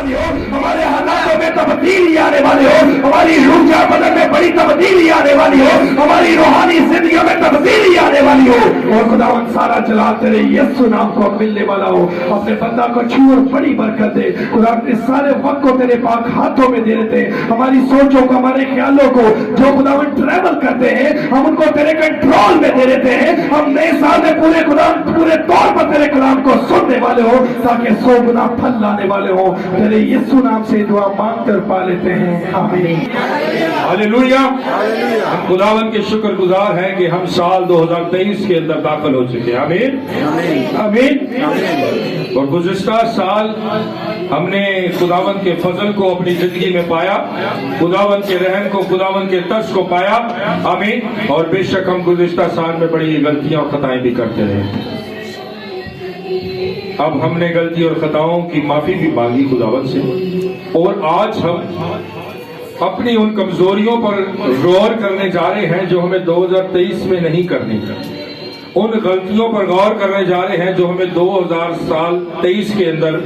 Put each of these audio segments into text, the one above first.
والی ہو, ہمارے حالاتوں میں تبدیلی آنے والی ہو, ہماری روح کے بدن میں بڑی تبدیلی آنے والی ہو, ہماری روحانی زندگیوں میں تبدیلی آنے والی ہو, اور خداوند سارا جلال تیرے یسوع نام کو ملنے والا ہو. اپنے بندہ کو چھو اور بڑی برکت دے. خداوند اس سارے وقت کو تیرے پاک ہاتھوں میں دے دیتے ہیں, ہماری سوچوں کو, ہمارے خیالوں کو جو خداوند ٹریول کرتے ہیں, ہم ان کو تیرے کنٹرول میں دے دیتے ہیں. ہم نئے سال میں پورے طور پر تیرے کلام کو سننے والے ہو, تاکہ 100 گنا پھل لانے والے ہو. تیرے یسوع نام سے دعا مانگ کر پا لیتے ہیں, آمین. ہاللویا. ہم خداوند کے شکر گزار ہیں کہ ہم سال 2023 کے اندر داخل ہو چکے ہیں. آمین آمین. اور گزشتہ سال ہم نے خداوند کے فضل کو اپنی زندگی میں پایا, خداوند کے رحم کو, خداوند کے ترس کو پایا. آمین. اور بے شک ہم گزشتہ سال میں بڑی غلطیاں اور خطائیں بھی کرتے رہے. اب ہم نے غلطی اور خطاؤں کی معافی بھی مانگی خداوند سے, اور آج ہم اپنی ان کمزوریوں پر غور کرنے جا رہے ہیں جو ہمیں 2023 میں نہیں کرنی چاہیے. ان غلطیوں پر غور کرنے جا رہے ہیں جو ہمیں 2023 کے اندر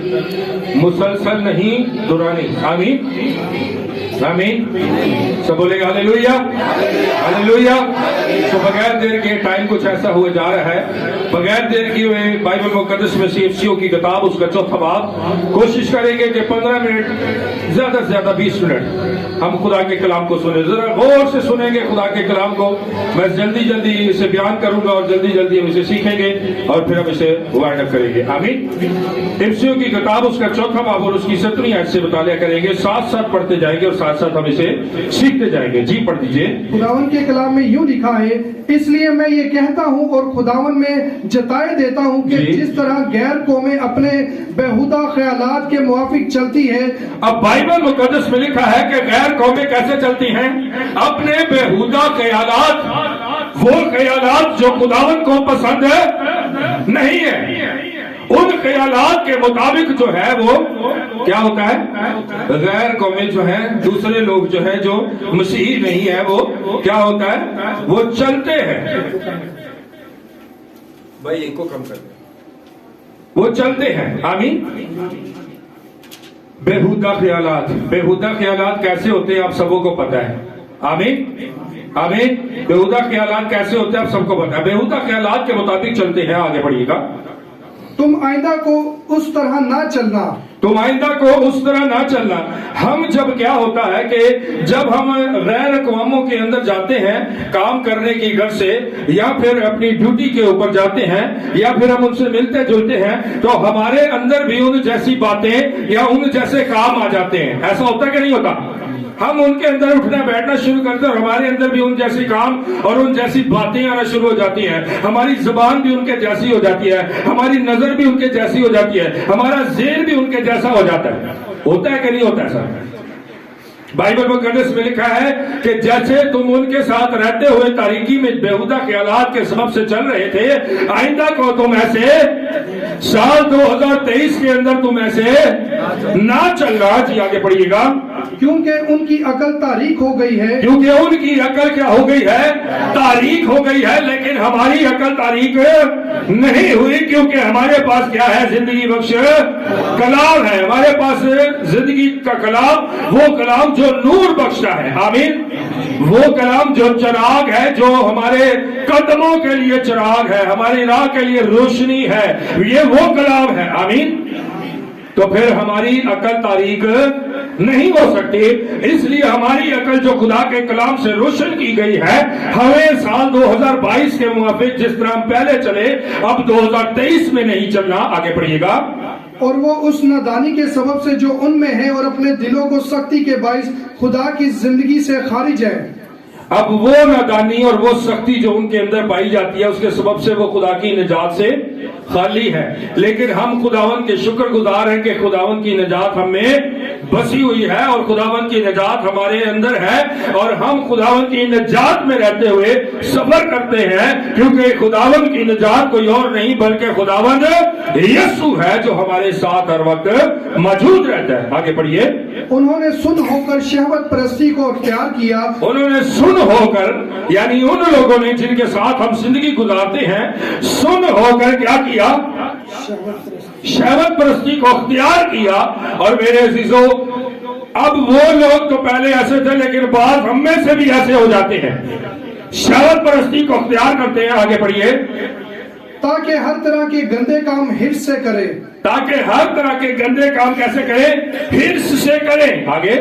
مسلسل نہیں دہرانی. آمین آمین. سب بولے گا ہاللویا ہاللویا. تو بغیر دیر کے ٹائم کچھ ایسا ہوا جا رہا ہے, بغیر دیر کی بائبل مقدس میں CFCO کی کتاب اس کا 4واں باب کوشش کریں گے کہ 15 منٹ زیادہ سے زیادہ 20 منٹ ہم خدا کے کلام کو سنیں. ذرا غور سے سنیں گے خدا کے کلام کو. میں جلدی اسے بیان کروں گا اور جلدی ہم اسے سیکھیں گے اور پھر ہم اسے وائنڈ اپ کریں گے. آمین. CFCO کی کتاب اس کا 4واں باب اور اس کی 17ویں آیت سے مطالعہ کریں گے. ساتھ پڑھتے جائیں گے اور ساتھ ہم اسے سیکھتے جائیں گے. جی پڑھ دیجئے. خداوند کے کلام میں یوں لکھا ہے, اس لیے میں یہ کہتا ہوں اور خداوند میں جتائے دیتا ہوں کہ جس طرح غیر قومیں اپنے بےہودہ خیالات کے موافق چلتی ہے. اب بائبل مقدس میں لکھا ہے کہ غیر قومیں کیسے چلتی ہیں؟ اپنے بےہودہ خیالات, وہ خیالات جو خداوند کو پسند نہیں ہے, ان خیالات کے مطابق جو ہے وہ کیا ہوتا ہے؟ غیر قومیں جو ہیں, دوسرے لوگ جو ہیں جو مسیحی نہیں ہے, وہ کیا ہوتا ہے؟ وہ چلتے ہیں. بھائی ان کو کم کر دیں. وہ چلتے ہیں. آمین. بےہودہ خیالات کیسے ہوتے ہیں آپ سبوں کو پتا ہے. آمین آمین. بےہودہ خیالات کیسے ہوتے ہیں آپ سب کو پتا ہے. بےہودہ خیالات کے مطابق چلتے ہیں. آگے بڑھیے گا. تم آئندہ کو اس طرح نہ چلنا. ہم جب کیا ہوتا ہے کہ جب ہم غیر اقواموں کے اندر جاتے ہیں کام کرنے کی غرض سے, یا پھر اپنی ڈیوٹی کے اوپر جاتے ہیں, یا پھر ہم ان سے ملتے جلتے ہیں, تو ہمارے اندر بھی ان جیسی باتیں یا ان جیسے کام آ جاتے ہیں. ایسا ہوتا ہے کہ نہیں ہوتا؟ ہم ان کے اندر اٹھنا بیٹھنا شروع کرتے ہیں اور ہمارے اندر بھی ان جیسی کام اور ان جیسی باتیں آنا شروع ہو جاتی ہیں. ہماری زبان بھی ان کے جیسی ہو جاتی ہے, ہماری نظر بھی ان کے جیسی ہو جاتی ہے, ہمارا ذہن بھی ان کے جیسا ہو جاتا ہے. ہوتا ہے کہ نہیں ہوتا ایسا؟ بائبل مقدس میں لکھا ہے کہ جیسے تم ان کے ساتھ رہتے ہوئے تاریکی میں بےہودہ خیالات کے سبب سے چل رہے تھے, آئندہ کو تم ایسے سال 2023 کے اندر تم ایسے نہ چلنا. جی آگے پڑھیے گا. کیونکہ ان کی عقل تاریک ہو گئی ہے. کیونکہ ان کی عقل کیا ہو گئی ہے؟ تاریک ہو گئی ہے. لیکن ہماری عقل تاریک نہیں ہوئی, کیونکہ ہمارے پاس کیا ہے؟ زندگی بخش کلام ہے. ہمارے پاس زندگی کا کلام, وہ کلام جو نور بخشتا ہے. آمین. وہ کلام جو چراغ ہے, جو ہمارے قدموں کے لیے چراغ ہے, ہماری راہ کے لیے روشنی ہے, یہ وہ کلام ہے. آمین. تو پھر ہماری عقل تاریک نہیں ہو سکتی. اس لیے ہماری عقل جو خدا کے کلام سے روشن کی گئی ہے, ہمیں سال 2022 کے موافق جس طرح ہم پہلے چلے, اب 2023 میں نہیں چلنا. آگے پڑھیے گا. اور وہ اس نادانی کے سبب سے جو ان میں ہے اور اپنے دلوں کو سختی کے باعث خدا کی زندگی سے خارج ہے. اب وہ نادانی اور وہ سختی جو ان کے اندر پائی جاتی ہے, اس کے سبب سے وہ خدا کی نجات سے خالی ہے. لیکن ہم خداوند کے شکر گزار ہیں کہ خداوند کی نجات ہم میں بسی ہوئی ہے اور خداوند کی نجات ہمارے اندر ہے, اور ہم خداوند کی نجات میں رہتے ہوئے سفر کرتے ہیں, کیونکہ خداوند کی نجات کوئی اور نہیں بلکہ خداوند یسوع ہے جو ہمارے ساتھ ہر وقت موجود رہتا ہے. آگے پڑھیے. انہوں نے سن ہو کر شہوت پرستی کو اختیار کیا. انہوں نے سن ہو کر, یعنی ان لوگوں نے جن کے ساتھ ہم زندگی گزارتے ہیں, سن ہو کر کیا کیا؟ शहवत परस्ती को अख्तियार किया। और मेरे अजीजों, अब वो लोग तो पहले ऐसे थे, लेकिन बाद हम में से भी ऐसे हो जाते हैं, शहवत परस्ती को अख्तियार करते हैं। आगे पढ़िए। ताकि हर तरह के गंदे काम हिर्स से करे। ताकि हर तरह के गंदे काम कैसे करें? हिर्स से करें। आगे।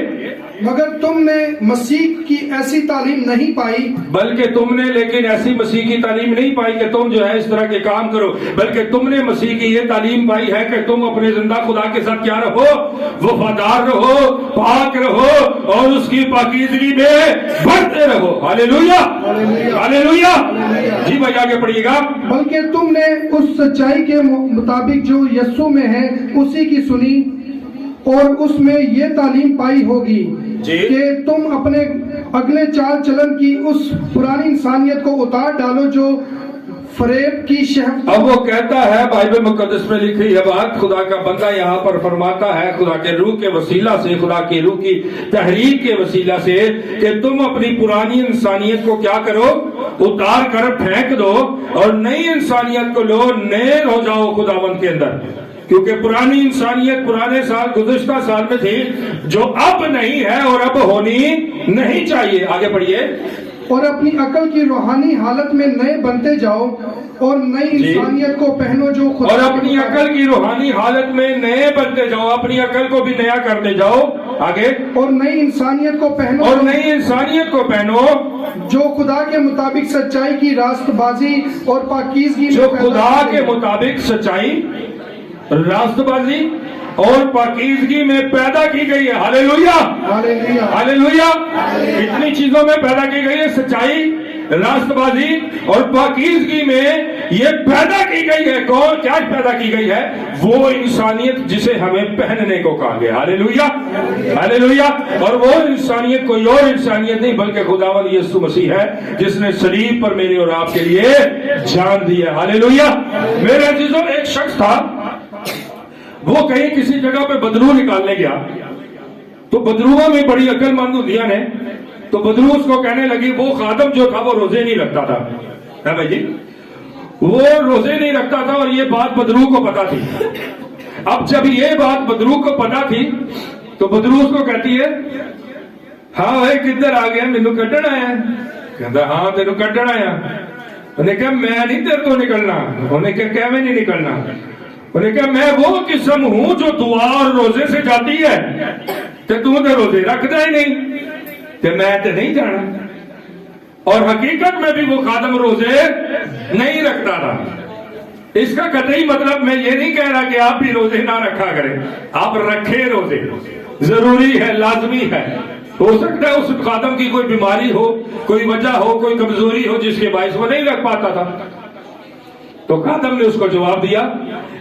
मगर तुमने मसीह की ऐसी तालीम नहीं पाई, बल्कि तुमने लेकिन ऐसी मसीह की तालीम नहीं पाई कि तुम जो है इस तरह के काम करो, बल्कि तुमने मसीह की ये तालीम पाई है कि तुम अपने जिंदा खुदा के साथ क्या रहो? वफादार रहो, पाक रहो और उसकी पाकीज़गी में बढ़ते रहो। Hallelujah, hallelujah. जी भाई आगे पढ़िएगा। बल्कि तुमने उस सच्चाई के मुताबिक जो यस्सु में है उसी की सुनी और उसमें ये तालीम पाई होगी कि तुम अपने अगले चाल चलन की उस पुरानी इंसानियत को उतार डालो जो फरेब की शहवत। अब वो कहता है, बाइबल मुकद्दस में लिखी है बात, खुदा का बंदा यहाँ पर फरमाता है खुदा के रूह के वसीला से, खुदा की रूह की तहरीक के वसीला से, कि तुम अपनी पुरानी इंसानियत को क्या करो? उतार कर फेंक दो और नई इंसानियत को लो, नए हो जाओ खुदावंद के अंदर। क्योंकि पुरानी इंसानियत पुराने साल गुज़िश्ता साल में थी जो अब नहीं है और अब होनी नहीं चाहिए। आगे पढ़िए। और अपनी अकल की रूहानी हालत में नए बनते जाओ और नई इंसानियत को पहनो जो खुदा। और अपनी अकल की रूहानी हालत में नए बनते जाओ, अपनी अकल को भी नया करते जाओ। आगे। और नई इंसानियत को पहनो, और नई इंसानियत को पहनो जो खुदा के मुताबिक सच्चाई की रास्तबाजी और पाकीज़गी, जो खुदा के मुताबिक सच्चाई, रास्तबाजी और पाकीज़गी में पैदा की गई है। Hallelujah, hallelujah, hallelujah. इतनी चीजों में पैदा की गई है, सच्चाई, रास्तबाजी और पाकीज़गी में ये पैदा की गई है। कौन क्या पैदा की गई है? वो इंसानियत जिसे हमें पहनने को कहा गया। Hallelujah, hallelujah. और वो इंसानियत कोई और इंसानियत नहीं बल्कि खुदावंद यीशु मसीह है, जिसने सलीब पर मेरे और आपके लिए जान दी है। हालेलुया। मेरे अजीजों, एक शख्स था, वो कहीं किसी जगह पे बदरू निकालने गया, तो बदरुआ में बड़ी अक्लमंद दुनिया ने, तो बदरू उसको कहने लगी, वो खादम जो था वो रोजे नहीं रखता था। है भाई जी, वो रोजे नहीं रखता था और ये बात बदरू को पता थी। अब जब ये बात बदरू को पता थी तो बदरू उसको कहती है, हाँ भाई किधर आ गया, मैनू कड्ढण आया? कहता हाँ तेनू कड्ढण आया। उन्हें कहा मैं नहीं तेरे तो निकलना। उन्हें कहा क्या मैं नहीं निकलना? उन्हें कहा मैं वो किस्म हूं जो दुआ और रोजे से जाती है, तो तू तो रोजे रखता ही नहीं, तो मैं तो नहीं जाना। और हकीकत में भी वो खादम रोजे नहीं रखता था। इसका कतई मतलब मैं ये नहीं कह रहा कि आप भी रोजे ना रखा करें, आप रखें रोजे, जरूरी है, लाजमी है। हो सकता है उस खादम की कोई बीमारी हो, कोई वजह हो, कोई कमजोरी हो जिसके बायस वो नहीं रख पाता था। तो खादम ने उसको जवाब दिया,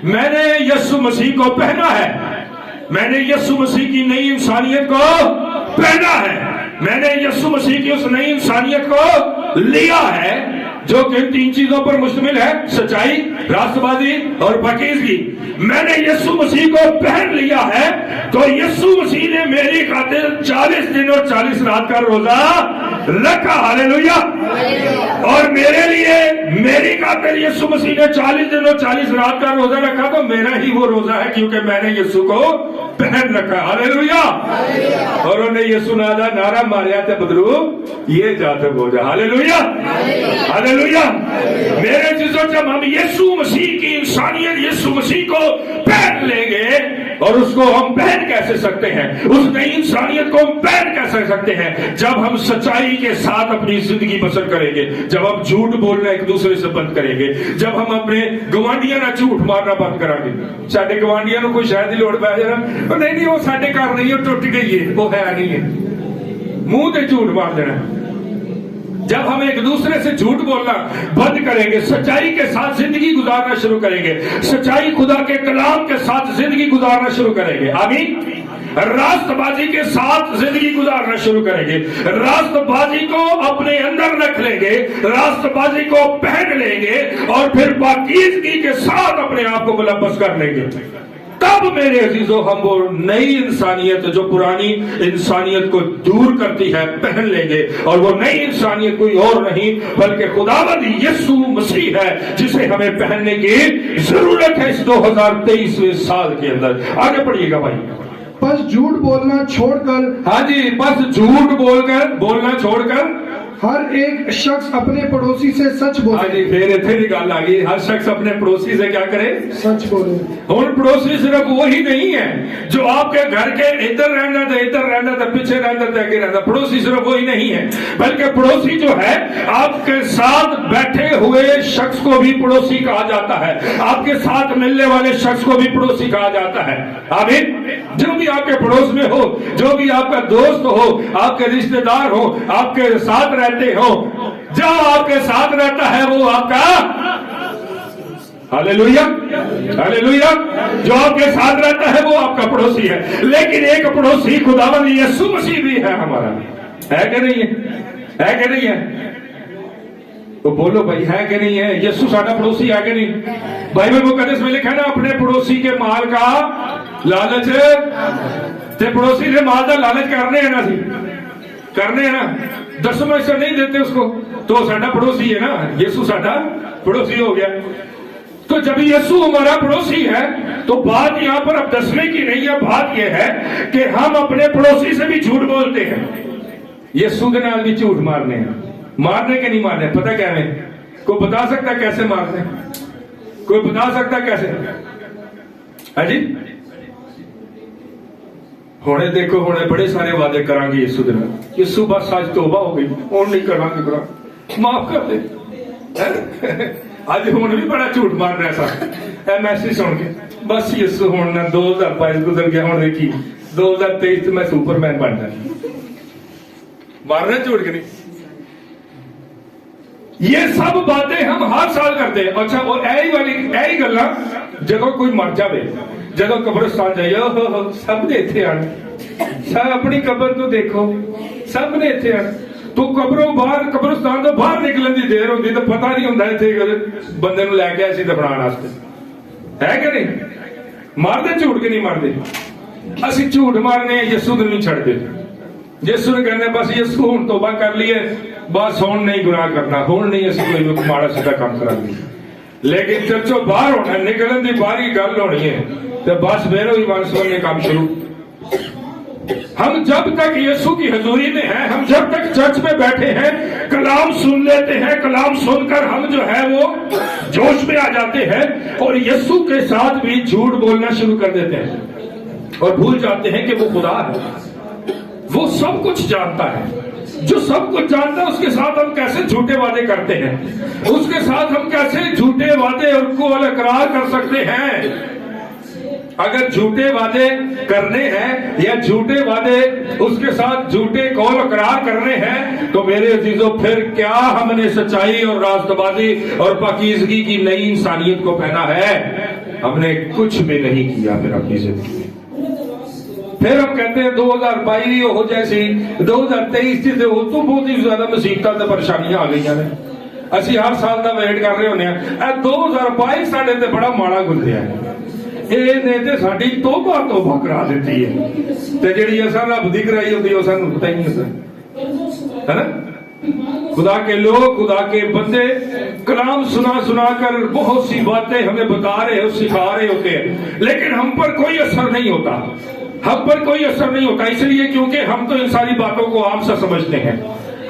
मैंने यीशु मसीह को पहना है, मैंने यीशु मसीह की नई इंसानियत को पहना है, मैंने यीशु मसीह की उस नई इंसानियत को लिया है जो कि तीन चीजों पर मुश्तमिल है, सच्चाई, रास्तबाजी और पाकीज़गी। मैंने यीशु मसीह को पहन लिया है, तो यीशु मसीह ने मेरी खातिर 40 दिन और 40 रात का रोजा रखा। हालेलुया। और मेरे लिए, मेरी खातिर यीशु मसीह ने 40 दिन और 40 रात का रोजा रखा, तो मेरा ही वो रोजा है क्योंकि मैंने यीशु को पहन रखा। हालेलुया। और उन्हें यीशु नारा मारिया थे, बदरू ये जाते बोझा। Hallelujah, hallelujah. मेरे चीजों, जब हम यीशु मसीह की इंसानियत, यीशु मसीह को पहन लेंगे, और उसको हम पहन कैसे सकते हैं, उस नई इंसानियत को हम पहन कैसे सकते हैं? जब हम सच्चाई के साथ अपनी जिंदगी बसर करेंगे, जब हम झूठ बोलना एक दूसरे से बंद करेंगे, जब हम अपने गवांडियां ना झूठ मारना बंद करांगे। साडे गवांडियां को कोई शायद ही लोड़ पै जाना, नहीं वो साडे घर नहीं, वो टुट गई है, वो है नहीं है, मुंह ते झूठ मार देना। जब हम एक दूसरे से झूठ बोलना बंद करेंगे, सच्चाई के साथ जिंदगी गुजारना शुरू करेंगे, सच्चाई खुदा के कलाम के साथ जिंदगी गुजारना शुरू करेंगे, आमीन, रास्तबाजी के साथ जिंदगी गुजारना शुरू करेंगे, रास्तबाजी को अपने अंदर रख लेंगे, रास्तबाजी को पहन लेंगे और फिर पाकीज़गी के साथ अपने आप को मुलव्वस कर लेंगे। तब मेरे अजीजों हम वो नई इंसानियत जो पुरानी इंसानियत को दूर करती है पहन लेंगे, और वो नई इंसानियत कोई और नहीं बल्कि खुदावंद यीशु मसीह है जिसे हमें पहनने की जरूरत है इस 2023वें साल के अंदर। आगे पढ़िएगा भाई। बस झूठ बोलना छोड़कर, हाँ जी, बस झूठ बोलना छोड़कर हर एक शख्स अपने पड़ोसी से सच हाँ बोले। जी, फिर इतने की गल आ गई, हर शख्स अपने पड़ोसी से क्या करे? सच बोले। और पड़ोसी सिर्फ वही नहीं है जो आपके घर के इधर रहना था, इधर रहना था, पीछे रहना था, आगे रहना। पड़ोसी सिर्फ वही नहीं है, बल्कि पड़ोसी जो है आपके साथ बैठे हुए शख्स को भी पड़ोसी कहा जाता है, आपके साथ मिलने वाले शख्स को भी पड़ोसी कहा जाता है। आमीन। जो भी आपके पड़ोस में हो, जो भी आपका दोस्त हो, आपके रिश्तेदार हो, आपके साथ रहते हो, जो आपके साथ रहता है वो आपका, हालेलुया हालेलुया, जो आपके साथ रहता है वो आपका पड़ोसी है। लेकिन एक पड़ोसी खुदावंद यीशु मसीह भी है हमारा, है कि नहीं है कि नहीं है? तो बोलो भाई, है कि नहीं है? यीशु साडा पड़ोसी है कि नहीं? बाइबल मुकद्दस में लिखा ना, अपने पड़ोसी के माल का लालच, ते पड़ोसी ने माल का लालच करने है ना, करने है ना, 10वां हिस्सा नहीं देते उसको, तो साडा पड़ोसी है ना, यीशु साडा पड़ोसी हो गया। तो जब यीशु हमारा पड़ोसी है तो बात यहाँ पर अब 10वें की नहीं है, बात यह है कि हम अपने पड़ोसी से भी झूठ बोलते हैं। यीशु के नाल भी झूठ मारने हैं, मारने के नहीं मारने, पता क्या है? कोई बता सकता कैसे मारने? कोई बता सकता कैसे? है जी? हुणे देखो, हुणे बड़े सारे वादे करांगे यीशु दे नाल, यीशु बस आज तौबा हो गई, हुण नहीं करांगे, करा माफ कर दे। आज हुण भी बड़ा झूठ मार रहा सा मैसेज सुन के, बस यीशु हुण ना 2022 गुजर गया, हुण देखी 2023 मैं सुपरमैन बनना। मार रहे झूठ के नहीं? ये सब बातें हम हर साल करते हैं। अच्छा, और यही गल्लां जदों कोई मर जाए, जदों कब्रिस्तान जाइए, सब ने इत्थे आना, सब अपनी कब्र तो देखो, सब ने इत्थे आना। तो कब्रों बाहर, कब्रिस्तान तो बाहर निकलने की देर होती तो पता नहीं होंदा इत्थे बंदे नूं लैके आए सी दफनाण वास्ते, है कि नहीं? मारदे झूठ के नहीं मारदे? असीं झूठ मारने, यीशु नूं नहीं छड्डदे। यीशु ने कहने बस यीशु हुण तौबा कर लिए, बस हुण नहीं गुनाह करना, हुण नहीं असीं कोई माड़ा सीधा काम करांगे। लेकिन चर्चों बाहर होना, निकलने की बाहरी गल होनी है, तो बस फिर वही मनसुबने काम शुरू। हम जब तक यीशु की हजूरी में हैं, हम जब तक चर्च में बैठे हैं, कलाम सुन लेते हैं, कलाम सुनकर हम जो है वो जोश में आ जाते हैं और यीशु के साथ भी झूठ बोलना शुरू कर देते हैं और भूल जाते हैं कि वो खुदा है, वो सब कुछ जानता है। जो सब कुछ जानता है उसके साथ हम कैसे झूठे वादे करते हैं, उसके साथ हम कैसे झूठे वादे और कौल इकरार कर सकते हैं? अगर झूठे वादे करने हैं या झूठे वादे उसके साथ झूठे कौल इकरार करने हैं, तो मेरे अजीजों फिर क्या हमने सच्चाई और रास्तबाजी और पाकीज़गी की नई इंसानियत को पहना है? हमने कुछ भी नहीं किया फिर अपनी जिंदगी। फिर हम कहते हैं 2022 हो जैसी 2023 च तो बहुत ही ज्यादा मुसीबतां ते परेशानियां आ गई ने, असीं हर साल का वेट कर रहे होने आ। 2022 साडे ते बड़ा माड़ा गुजरिया है, ਇਹਨੇ ਤੇ ਸਾਡੀ ਤੋਬਾ ਕਰਾ ਦਿੱਤੀ ਹੈ, ਤੇ ਜਿਹੜੀ ਅਸਾਂ ਰੱਬ ਦੀ ਕਰਾਈ ਹੁੰਦੀ ਉਹ ਸਾਨੂੰ ਪਤਾ ਹੀ ਨਹੀਂ ਹੁੰਦਾ, है ना? खुदा के लोग, खुदा के बंदे कलाम सुना सुना कर बहुत सी बातें हमें बता रहे हो, सिखा रहे होते हैं, लेकिन हम पर कोई असर नहीं होता, हम पर कोई असर नहीं होता। इसलिए क्योंकि हम तो इन सारी बातों को आम सा समझते हैं,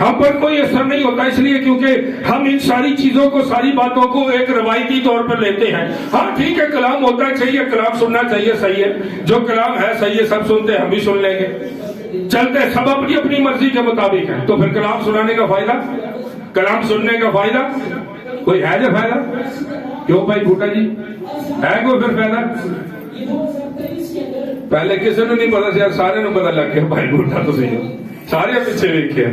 हम पर कोई असर नहीं होता इसलिए क्योंकि हम इन सारी चीजों को, सारी बातों को एक रवायती तौर पर लेते हैं। हाँ ठीक है, कलाम होता है, चाहिए कलाम सुनना चाहिए, सही है, जो कलाम है सही है, सब सुनते हैं, हम भी सुन लेंगे, चलते सब अपनी अपनी मर्जी के मुताबिक है। तो फिर कलाम सुनाने का फायदा, कलाम सुनने का फायदा कोई है जो फायदा? क्यों भाई बूटा जी, है कोई फिर फायदा? पहले किसी ने नहीं पता, यार सारे ने पता लग गया भाई बूटा तो सही हो, सारे पीछे वेखे।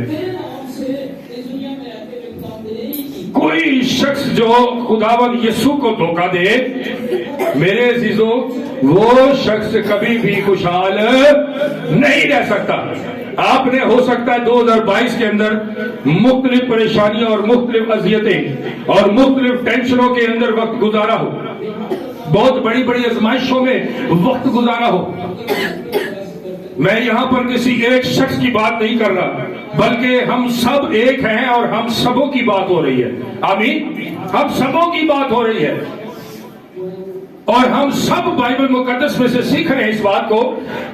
कोई शख्स जो खुदावंद यीशु को धोखा दे, मेरे अजीजों, वो शख्स कभी भी खुशहाल नहीं रह सकता। आपने हो सकता है 2022 के अंदर मुख्तलिफ परेशानियां और मुख्तलिफ अजियतें और मुख्तलिफ टेंशनों के अंदर वक्त गुजारा हो, بہت بڑی بڑی آزمائشوں میں وقت گزارا ہو. میں یہاں پر کسی ایک شخص کی بات نہیں کر رہا، بلکہ ہم سب ایک ہیں اور ہم سبوں کی بات ہو رہی ہے. آمین. ہم سبوں کی بات ہو رہی ہے، اور ہم سب بائبل مقدس میں سے سیکھ رہے ہیں اس بات کو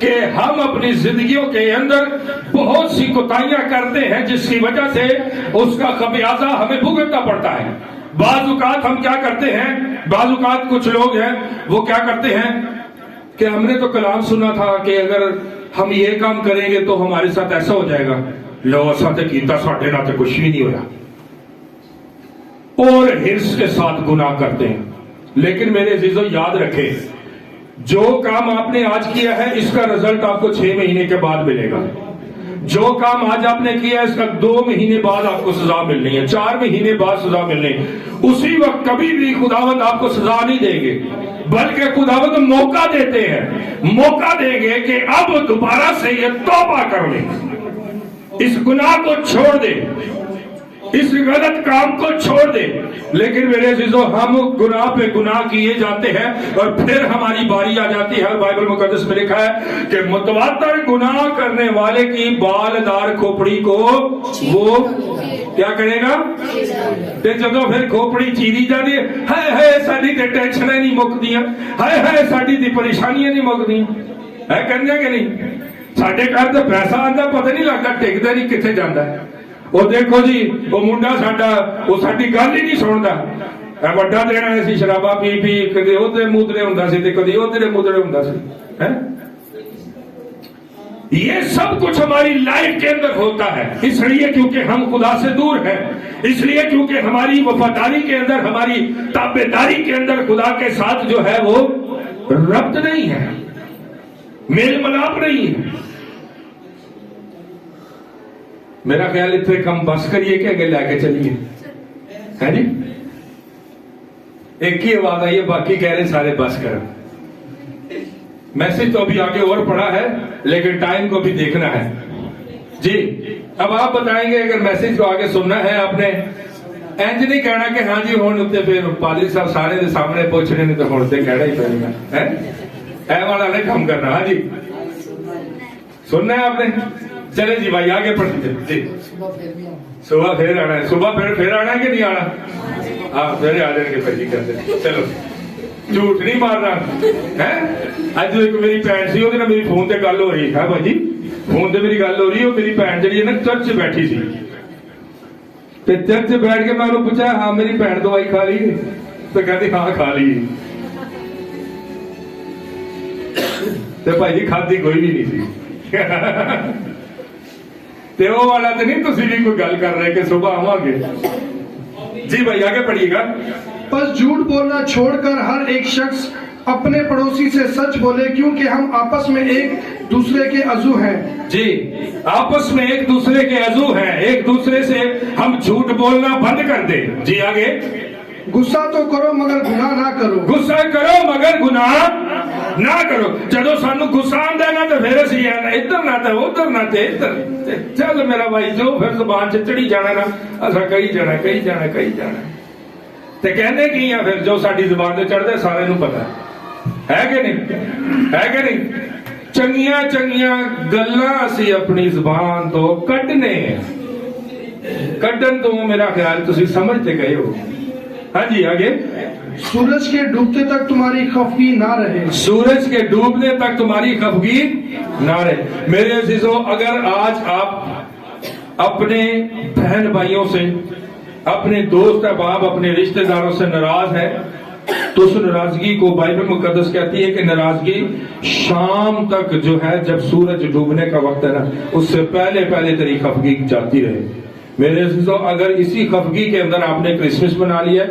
کہ ہم اپنی زندگیوں کے اندر بہت سی کوتاہیاں کرتے ہیں، جس کی وجہ سے اس کا خمیازہ ہمیں بھگتنا پڑتا ہے. بعض اوقات ہم کیا کرتے ہیں، بعض اوقات کچھ لوگ ہیں وہ کیا کرتے ہیں کہ ہم نے تو کلام سنا تھا کہ اگر ہم یہ کام کریں گے تو ہمارے ساتھ ایسا ہو جائے گا، لو ساتھ کیتا ساٹھے نہ تو کچھ بھی نہیں ہوا، اور حرص کے ساتھ گناہ کرتے ہیں. لیکن میرے عزیزو یاد رکھیں، جو کام آپ نے آج کیا ہے اس کا رزلٹ آپ کو 6 مہینے کے بعد ملے گا. جو کام آج آپ نے کیا ہے اس کا 2 مہینے بعد آپ کو سزا ملنی ہے، 4 مہینے بعد سزا ملنی ہے. اسی وقت کبھی بھی خداوند آپ کو سزا نہیں دیں گے، بلکہ خداوند موقع دیتے ہیں، موقع دیں گے کہ اب دوبارہ سے یہ توبہ کر لیں، اس گناہ کو چھوڑ دیں، اس غلط کام کو چھوڑ دیں. لیکن میرے عزیزو ہم گناہ پہ گناہ کیے جاتے ہیں اور پھر ہماری باری آ جاتی ہے. بائبل مقدس میں لکھا ہے کہ متواتر گناہ کرنے والے کی بالدار کھوپڑی کو وہ کیا کرے گا، تے جدو پھر کھوپڑی چیری جاتی ہے، ہائے ہائے ساڈی تے ٹینشنیں نہیں مکدیاں، ہائے ہائے ساڈی تے پریشانیاں نہیں مکدیاں. ہے کہندے کہ نہیں؟ ساڈے گھر تے پیسہ آندا پتہ نہیں لگدا ٹکدا نہیں کتنے جاندا ہے. وہ دیکھو جی وہ منڈا ساڈا وہ ساڈی گل ہی نہیں سندا، وڈا دینا اسی شرابا پی پی کدی ادھر مودرے ہوندا سی تے کدی ادھر مودرے ہوندا سی. یہ سب کچھ ہماری لائف کے اندر ہوتا ہے، اس لیے کیونکہ ہم خدا سے دور ہیں، اس لیے کیونکہ ہماری وفاداری کے اندر، ہماری تابعداری کے اندر خدا کے ساتھ جو ہے وہ ربط نہیں ہے، میل ملاپ نہیں ہے. میرا خیال اتنے کم بس کریے کہ آگے لے کے چلیے، ہے جی. ایک ہی آواز آئی ہے، باقی کہہ رہے سارے بس کر. میسج تو ابھی آگے اور پڑا ہے لیکن ٹائم کو بھی دیکھنا ہے. جی اب آپ بتائیں گے اگر میسج کو آگے سننا ہے آپ نے انج نہیں کہنا کہ ہاں جی ہوں اتنے پھر پادری صاحب سارے دے سامنے پوچھ رہے ہیں تو ہوں تے کہنا ہی پڑے گا، اے والا نہیں کم کرنا. ہاں جی سننا ہے آپ نے. چلے جی بھائی آگے پڑھتے جی. صبح پھر آنا ہے، صبح پھر آنا ہے کہ نہیں آنا؟ ہاں پھر آ جائیں گے بھائی کرتے. چلو جھوٹ نہیں مارنا ہے. اج ایک میری بھن سی وہ میری فون تے گل ہو رہی ہے، بھائی فون تے میری گل ہو رہی ہے. میری بھن جی ہے نا چرچ بیٹھی سی، چرچ بیٹھ کے میں انہوں پوچھا ہاں میری بھن دوائی کھا لی؟ تو کہتی ہاں کھا لی. تو بھائی جی کھاتی کوئی بھی نہیں سی. تے وہ والا تو نہیں تسی بھی کوئی گل کر رہے کہ صبح آواں گے. جی بھائی آگے پڑھیے گا. بس جھوٹ بولنا چھوڑ کر ہر ایک شخص اپنے پڑوسی سے سچ بولے، کیونکہ ہم آپس میں ایک دوسرے کے عضو ہیں. جی آپس میں ایک دوسرے کے عضو ہیں، ایک دوسرے سے ہم جھوٹ بولنا بند کر دیں. جی آگے. غصہ تو کرو مگر گناہ نہ کرو. غصہ کرو مگر گناہ نہ کرو. جدو سانو غصہ آندا ہے نا تو پھر اسی ادھر نہ تے ادھر نہ تے ادھر. چل میرا بھائی جو پھر زبان سے چڑھی جانا نا اسا کہی جانا کہی جانا کہی جانا تے کہنے کی ہیں پھر جو ساڈی زبان تے چڑھدا سارے نوں پتہ ہے کہ نہیں؟ ہے کہ نہیں؟ چنگیاں چنگیاں گلاں اسی اپنی زبان تو کڈنے کڈن تو میرا خیال تسی سمجھتے گئے ہو. ہاں جی آگے. سورج کے ڈوبتے تک تمہاری خفگی نہ رہے. سورج کے ڈوبنے تک تمہاری خفگی نہ رہے. میرے عزیزو اگر آج آپ اپنے بہن بھائیوں سے، اپنے دوست احباب، اپنے رشتہ داروں سے ناراض ہیں تو اس ناراضگی کو بائبل مقدس کہتی ہے کہ ناراضگی شام تک جو ہے جب سورج ڈوبنے کا وقت ہے نا اس سے پہلے پہلے تیری خفگی جاتی رہے. میرے عزیزو اگر اسی خفگی کے اندر آپ نے کرسمس بنا لیا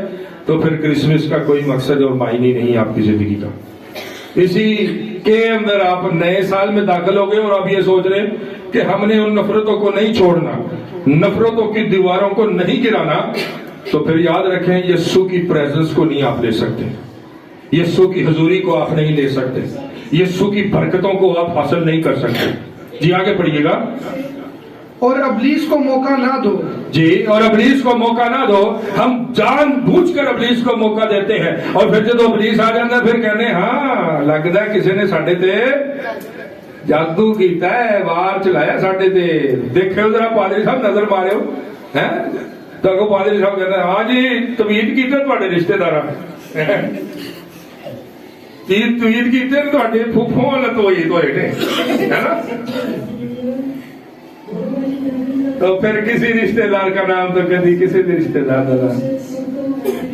تو پھر کرسمس کا کوئی مقصد اور معنی نہیں آپ کی زندگی کا. اسی کے اندر آپ نئے سال میں داخل ہو گئے اور آپ یہ سوچ رہے کہ ہم نے ان نفرتوں کو نہیں چھوڑنا، نفرتوں کی دیواروں کو نہیں گرانا، تو پھر یاد رکھیں یسوع کی پریزنس کو نہیں آپ لے سکتے، یسوع کی حضوری کو آپ نہیں لے سکتے، یسوع کی برکتوں کو آپ حاصل نہیں کر سکتے. جی آگے پڑھیے گا. और अबलीस को मौका ना दो। जी, और अबलीस को मौका ना दो। हम जान बूझ कर अबलीस को मौका देते हैं, और फिर जो अबलीस आ जाता फिर कहने हाँ लगता है किसी ने साडे ते जादू कीता है, वार चलाया साडे ते, देखो जरा पादरी साहब नजर मारियो है। तो अगो पादरी साहब कहते हैं हाँ जी तवीत कीते तुहाडे रिश्तेदार तवीत कीते तुहाडे फुफो लतोई तो है ना। तो फिर किसी रिश्तेदार का नाम तो कभी किसी भी रिश्तेदार का नाम।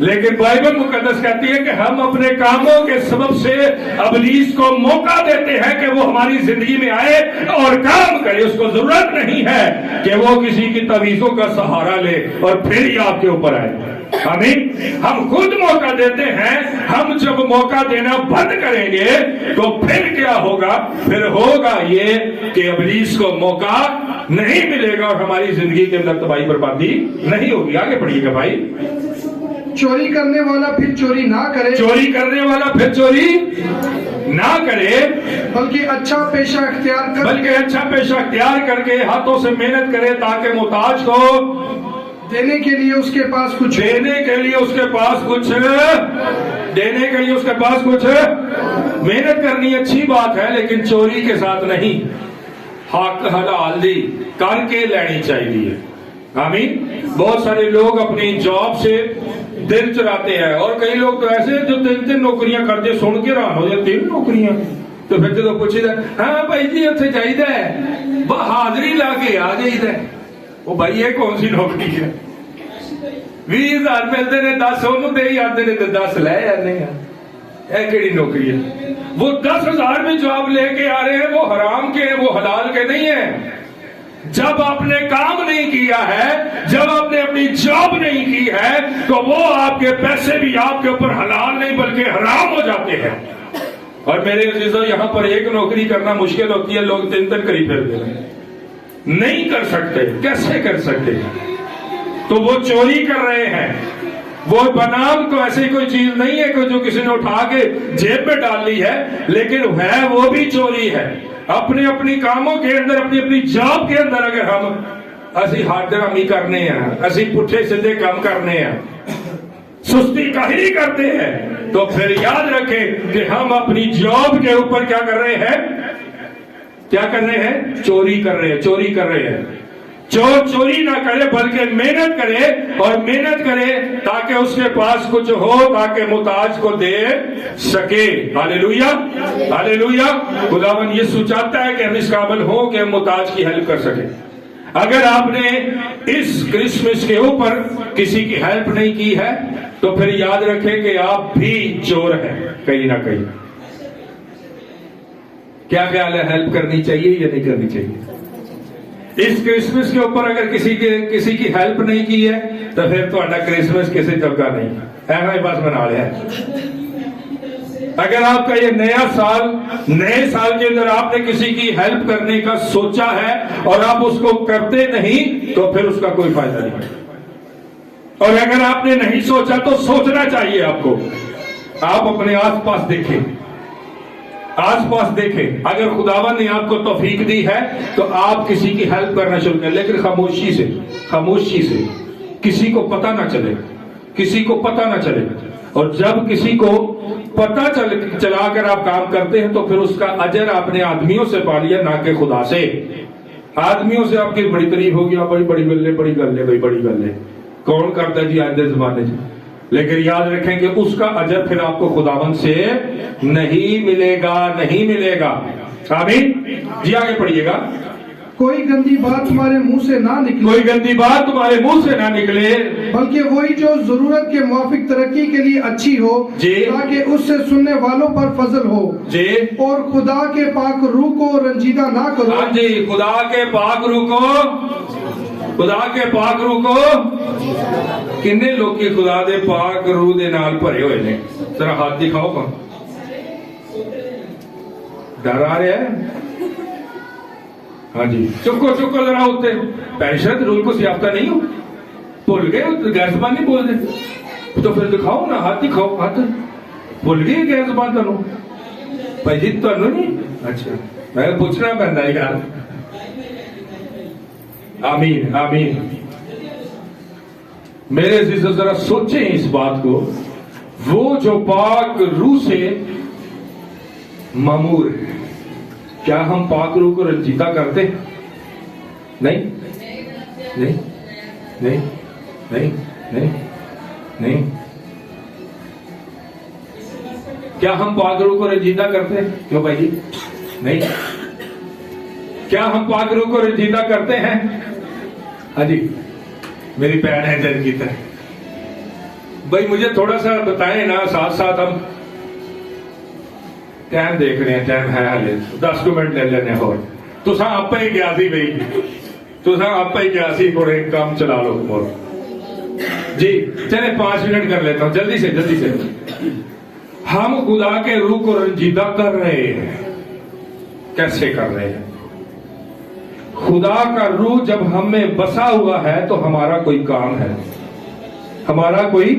लेकिन बाइबल मुकद्दस कहती है कि हम अपने कामों के सबब से अबलीस को मौका देते हैं कि वो हमारी जिंदगी में आए और काम करे। उसको जरूरत नहीं है कि वो किसी की तवीजों का सहारा ले और फिर ही आपके ऊपर आए। आमीन। हम खुद मौका देते हैं। हम जब मौका देना बंद करेंगे तो फिर क्या होगा? फिर होगा ये कि अबलीस को मौका नहीं मिलेगा और हमारी जिंदगी के अंदर तबाही बर्बादी नहीं होगी। आगे बढ़िएगा भाई। चोरी करने वाला फिर चोरी ना करे, चोरी करने वाला फिर चोरी ना करे, बल्कि अच्छा पेशा अख्तियार करके हाथों से मेहनत करे ताकि मोहताज को देने के लिए उसके पास कुछ मेहनत करनी अच्छी बात है, लेकिन चोरी के साथ नहीं। हक हलाली करके लेनी चाहिए। आमीन। बहुत सारे लोग अपनी जॉब से दिन चलाते हैं, और कई लोग तो ऐसे जो 3 नौकरियां करते सुन के हैरान हो जाते 3 नौकरियां। तो फिर जो पूछीदा हाँ भाई जी उत्थे चाहिदा है बहादुरी ला के आ जाइदा। वो भाई ये कौन सी नौकरी है? 20,000 मिलते ने 10 ਉਹਨੂੰ ਦੇ ਜਾਂਦੇ ਨੇ ਤੇ 10 ਲੈ ਜਾਂਦੇ ਆ। ਇਹ ਕਿਹੜੀ नौकरी है? वो 10,000 में जॉब लेके आ रहे हैं, वो हराम के हैं, वो हलाल के नहीं है। जब आपने काम नहीं किया है, जब आपने अपनी जॉब नहीं की है, तो वो आपके पैसे भी आपके ऊपर हलाल नहीं बल्कि हराम हो जाते हैं। और मेरे अजीजों, यहाँ पर एक नौकरी करना मुश्किल होती है, लोग 3 करीब फिरते हैं, नहीं कर सकते। कैसे कर सकते? तो वो चोरी कर रहे हैं। वो बनाम तो ऐसी कोई चीज नहीं है कि जो किसी ने उठा के जेब में डाल ली है, लेकिन है वो भी चोरी है। अपने अपनी कामों के अंदर, अपनी अपनी जॉब के अंदर अगर हम असी हाथरामी करने हैं, असी पुठे सीधे काम करने हैं, सुस्ती काहिरी करते हैं, तो फिर याद रखें कि हम अपनी जॉब के ऊपर क्या कर रहे हैं? क्या कर रहे हैं? चोरी कर रहे हैं। चोरी ना करे बल्कि मेहनत करे, और मेहनत करे ताकि उसके पास कुछ हो, ताकि मुताज को दे सके। Hallelujah, hallelujah. खुदावन यीशु चाहता है कि हम इस काबिल हो कि हम मुताज की हेल्प कर सके। अगर आपने इस क्रिसमस के ऊपर किसी की हेल्प नहीं की है, तो फिर याद रखें कि आप भी चोर हैं कहीं ना कहीं। क्या ख्याल है? हेल्प करनी चाहिए या नहीं करनी चाहिए? इस क्रिसमस के ऊपर अगर किसी की हेल्प नहीं की है, तो फिर ਤੁਹਾਡਾ क्रिसमस किसी जगह नहीं है, बस बना लिया। अगर आपका ये नया साल, नए साल के अंदर आपने किसी की हेल्प करने का सोचा है और आप उसको करते नहीं, तो फिर उसका कोई फायदा नहीं। और अगर आपने नहीं सोचा तो सोचना चाहिए आपको। आप अपने आसपास देखें, अगर खुदावन ने आपको तौफीक दी है तो आप किसी की हेल्प करना शुरू करें, लेकिन खामोशी से, किसी को पता ना चले। और जब किसी को पता चला कर आप काम करते हैं, तो फिर उसका अजर आपने आदमियों से पा लिया, ना कि खुदा से। आदमियों से आपकी बड़ी तारीफ होगी, बड़ी गल है, कौन करता जी आज के जमाने में। लेकिन याद रखें कि उसका अजर फिर आपको खुदावन से नहीं मिलेगा। आमीन जी। आगे पढ़िएगा। कोई गंदी बात तुम्हारे मुंह से ना निकले, बल्कि वही जो जरूरत के मुआफिक तरक्की के लिए अच्छी हो, ताकि उससे सुनने वालों पर फजल हो जी। और खुदा के पाक रूह को रंजीदा ना करो। हाँ जी, खुदा के पाक रूह को किन्ने लोग खुदा दे पाक रूह दे नाल भरे हुए ने? जरा हाथ दिखाओ। डर आ रहा है? हाँ जी, चुको जरा उत्ते। पैशत रूल को सियाफ्ता नहीं हो, भूल गए? गैर जबान नहीं बोलते तो फिर दिखाओ ना, हाथ दिखाओ। हाथ भूल गए गैर जबान? तुहानू भाई जी तुहानू नहीं? अच्छा, मैं पूछना पैंदा यार। आमीन आमीन। मेरे अजीजों जरा सोचें इस बात को, वो जो पाक रूह से मामूर है, क्या हम पाक रूह को रंजीदा करते? नहीं नहीं नहीं नहीं नहीं नहीं। क्या हम पाक रूह को रंजीदा करते हैं? क्यों भाई जी? नहीं। क्या हम पाक रूह को रंजीदा करते हैं? हाँ जी, मेरी बहन है जन की तरह। भाई मुझे थोड़ा सा बताएं ना, साथ साथ हम टाइम देख रहे हैं, टाइम है हाले 10 मिनट ले लेने हो। तुसा आप ही गया सी भाई, तुसा आप ही गया सी, थोड़े काम चला लो और जी चले 5 मिनट कर लेता हूं जल्दी से। हम खुदा के रूह को रंजीदा कर रहे हैं। कैसे कर रहे हैं? खुदा का रूह जब हम में बसा हुआ है तो हमारा कोई काम है, हमारा कोई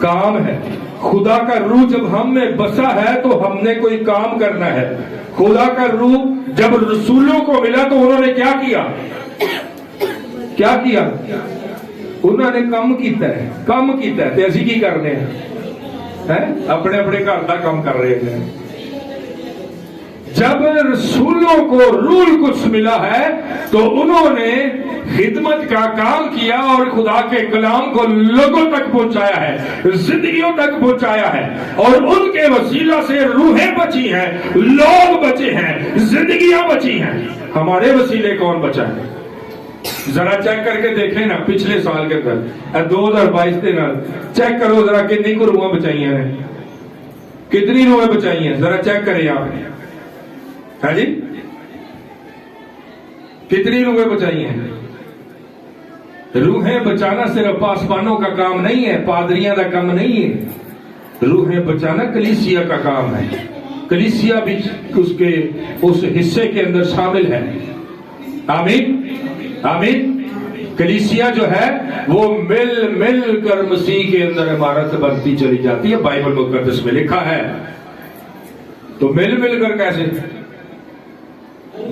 काम है। खुदा का रूह जब हम में बसा है तो हमने कोई काम करना है। खुदा का रूह जब रसूलों को मिला तो उन्होंने क्या किया? क्या किया? उन्होंने कम कीता है। ते असी की करने हैं? अपने अपने घर का काम कर रहे हैं। जब रसूलों को रूह कुछ मिला है तो उन्होंने खिदमत का काम किया और खुदा के कलाम को लोगों तक पहुंचाया है, जिंदगियों तक पहुंचाया है, और उनके वसीला से रूहें बची हैं, लोग बचे हैं, जिंदगियां बची हैं। हमारे वसीले कौन बचा है? जरा चेक करके देखें ना, पिछले साल के अंदर 2022 के नाल चेक करो जरा कितनी को रूहें बचाई हैं, कितनी रूहें बचाई हैं, जरा चेक करें आप। हाँ जी, कितनी रूहें बचाई हैं? रूहें बचाना सिर्फ पासवानों का काम नहीं है, पादरियां का काम नहीं है। रूहें बचाना कलीसिया का काम है। कलीसिया भी उसके उस हिस्से के अंदर शामिल है। आमीन आमीन। कलीसिया जो है वो मिल मिल कर मसीह के अंदर इमारत बनती चली जाती है, बाइबल मुकद्दस में लिखा है। तो मिल मिल कर कैसे?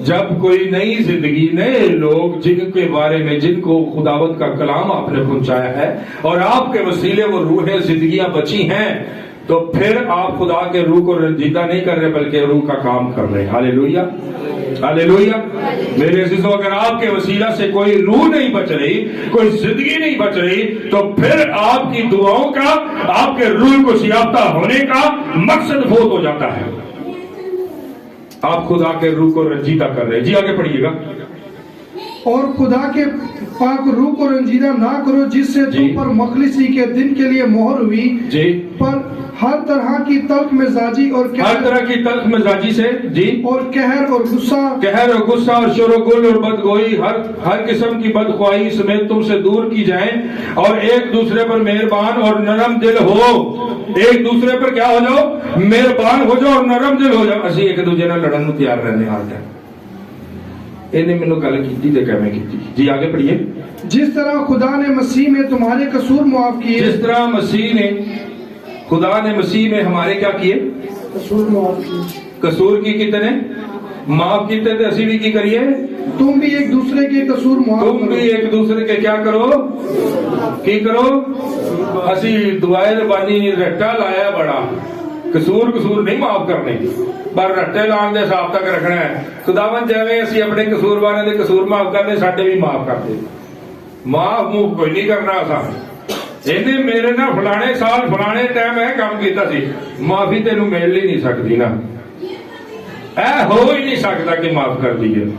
जब कोई नई जिंदगी, नए लोग जिनके बारे में, जिनको खुदावत का कलाम आपने पहुंचाया है और आपके वसीले वो रूहें जिंदगियां बची हैं, तो फिर आप खुदा के रूह को रंजीदा नहीं कर रहे बल्कि रूह का काम कर रहे हैं। Hallelujah hallelujah. मेरे अजीजों, अगर आपके वसीला से कोई रूह नहीं बच रही, कोई जिंदगी नहीं बच रही, तो फिर आपकी दुआओं का, आपके रूह को सियाफ्ता होने का मकसद फोत हो जाता है। आप खुदा के रूह को रंजीदा कर रहे हैं। जी आगे पढ़िएगा। और खुदा के पाक रूह को रंजीदा ना करो जिससे तुम पर मखलिसी के दिन के लिए मोहर हुई जी, पर हर तरह की तल्ख मिजाजी और हर तरह की तल्ख मिजाजी से जी, और कहर और गुस्सा और शोरगुल और बदगोई, हर किस्म की बदख्वाही समेत तुमसे दूर की जाए, और एक दूसरे पर मेहरबान और नरम दिल हो। एक दूसरे पर क्या हो जाओ? मेहरबान हो जाओ और नरम दिल हो जाओ। असी एक दूसरे नाल लड़न नूं तैयार रहने हर टाइम। इन्हें मैनू गल की ते कैवें की? जी आगे पढ़िए। जिस तरह खुदा ने मसीह में तुम्हारे कसूर माफ किए, जिस तरह खुदा ने मसीह में हमारे क्या किए? कसूर माफ किए। कसूर की कितने माफ किए थे? असी भी की करिए? तुम भी एक दूसरे के कसूर माफ करो। तुम भी एक दूसरे के क्या करो? की करो? असी दुआए रबानी रट्टा लाया बड़ा, कसूर नहीं माफ करने, पर रट्टे लाने दे हिसाब तक रखना है। खुदावन जिवें असी अपने कसूर वाले दे कसूर माफ करने, साडे भी माफ कर दे। माफ मूफ कोई नहीं करना। असा इन्हें मेरे ना फलाने साल फलाने टाइम है काम किया सी, माफी तेनू मिल ही नहीं सकती ना, ऐ हो ही नहीं सकता कि माफ कर दिए।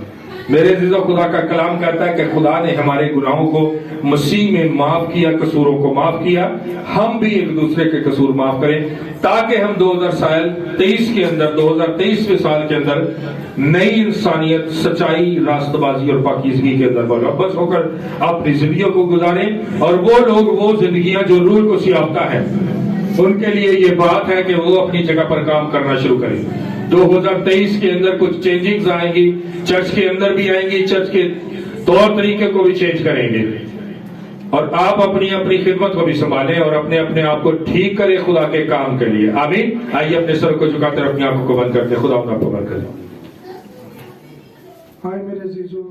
मेरे अजीजों, खुदा का कलाम कहता है कि खुदा ने हमारे गुनाहों को मसीह में माफ किया, कसूरों को माफ किया। हम भी एक दूसरे के कसूर माफ करें ताकि हम 2023 के अंदर, 2023वें साल के अंदर नई इंसानियत, सच्चाई, रास्तबाजी और पाकीज़गी के अंदर बस होकर अपनी जिंदगियों को गुजारें। और वो लोग, वो जिंदगियां जो रूह को सियाफ्ता है, उनके लिए ये बात है कि वो अपनी जगह पर काम करना शुरू करें। 2023 के अंदर कुछ चेंजिंग्स आएंगी, चर्च के अंदर भी आएंगी, चर्च के तौर तरीके को भी चेंज करेंगे, और आप अपनी अपनी खिदमत को भी संभालें और अपने अपने आप को ठीक करें खुदा के काम के लिए। आमीन। आइए अपने सर को झुकाकर अपनी आंखों को बंद करते, खुदा अपना आपको बंद करें। हाय मेरे अजीजों,